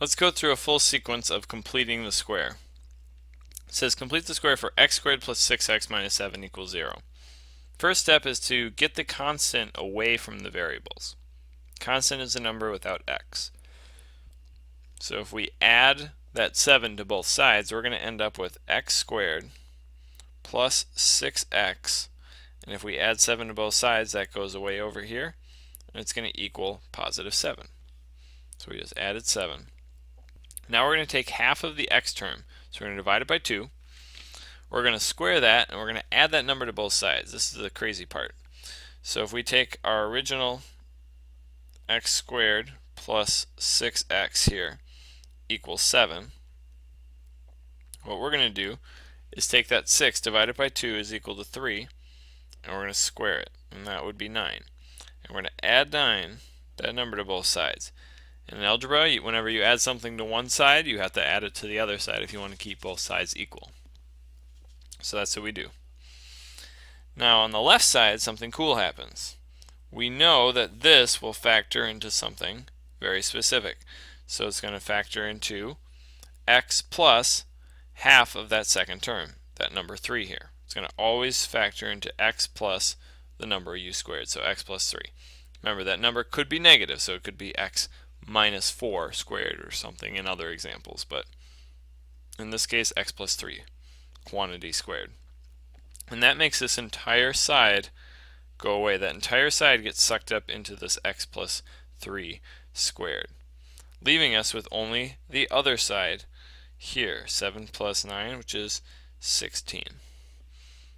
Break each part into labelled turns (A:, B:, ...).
A: Let's go through a full sequence of completing the square. It says complete the square for x squared plus 6x minus 7 equals 0. First step is to get the constant away from the variables. Constant is a number without x. So if we add that 7 to both sides, we're going to end up with x squared plus 6x. And if we add 7 to both sides, that goes away over here, and it's going to equal positive 7. So we just added 7. Now we're going to take half of the x term, so we're going to divide it by 2. We're going to square that, and we're going to add that number to both sides. This is the crazy part. So if we take our original x squared plus 6x here equals 7, what we're going to do is take that 6 divided by 2 is equal to 3, and we're going to square it, and that would be 9. And we're going to add 9, that number, to both sides. In algebra, whenever you add something to one side, you have to add it to the other side if you want to keep both sides equal. So that's what we do. Now on the left side, something cool happens. We know that this will factor into something very specific. So it's going to factor into x plus half of that second term, that number 3 here. It's going to always factor into x plus the number u squared, so x plus 3. Remember, that number could be negative, so it could be x minus 4 squared or something in other examples, but in this case x plus 3, quantity squared. And that makes this entire side go away. That entire side gets sucked up into this x plus 3 squared, leaving us with only the other side here, 7 plus 9, which is 16.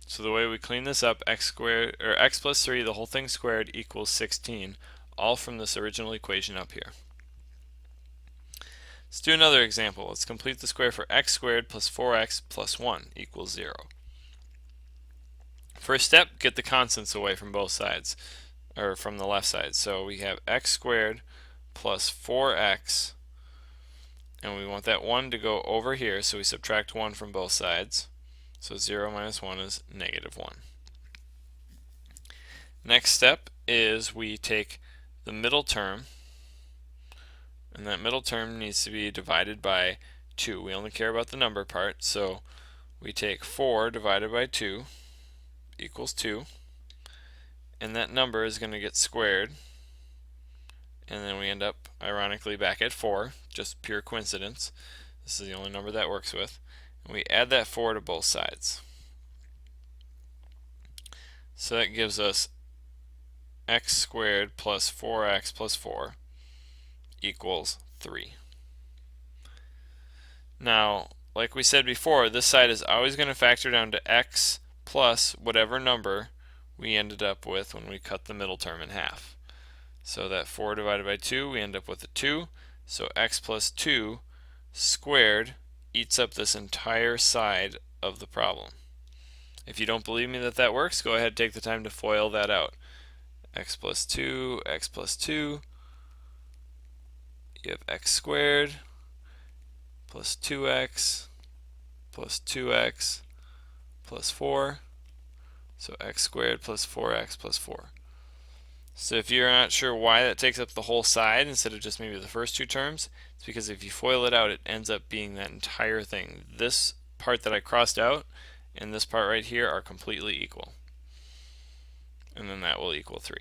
A: So the way we clean this up, x squared, or x plus 3, the whole thing squared, equals 16, all from this original equation up here. Let's do another example. Let's complete the square for x squared plus 4x plus 1 equals 0. First step, get the constants away from both sides, or from the left side. So we have x squared plus 4x, and we want that 1 to go over here, so we subtract 1 from both sides. So 0 minus 1 is negative 1. Next step is we take the middle term, and that middle term needs to be divided by 2. We only care about the number part, so we take 4 divided by 2 equals 2, and that number is going to get squared, and then we end up ironically back at 4, just pure coincidence. This is the only number that works with. And we add that 4 to both sides. So that gives us x squared plus 4x plus 4 equals 3. Now, like we said before, this side is always going to factor down to x plus whatever number we ended up with when we cut the middle term in half. So that 4 divided by 2, we end up with a 2. So x plus 2 squared eats up this entire side of the problem. If you don't believe me that that works, go ahead and take the time to FOIL that out. X plus 2, x plus 2. You have x squared plus 2x plus 2x plus 4. So x squared plus 4x plus 4. So if you're not sure why that takes up the whole side instead of just maybe the first two terms, it's because if you FOIL it out, it ends up being that entire thing. This part that I crossed out and this part right here are completely equal. And then that will equal 3.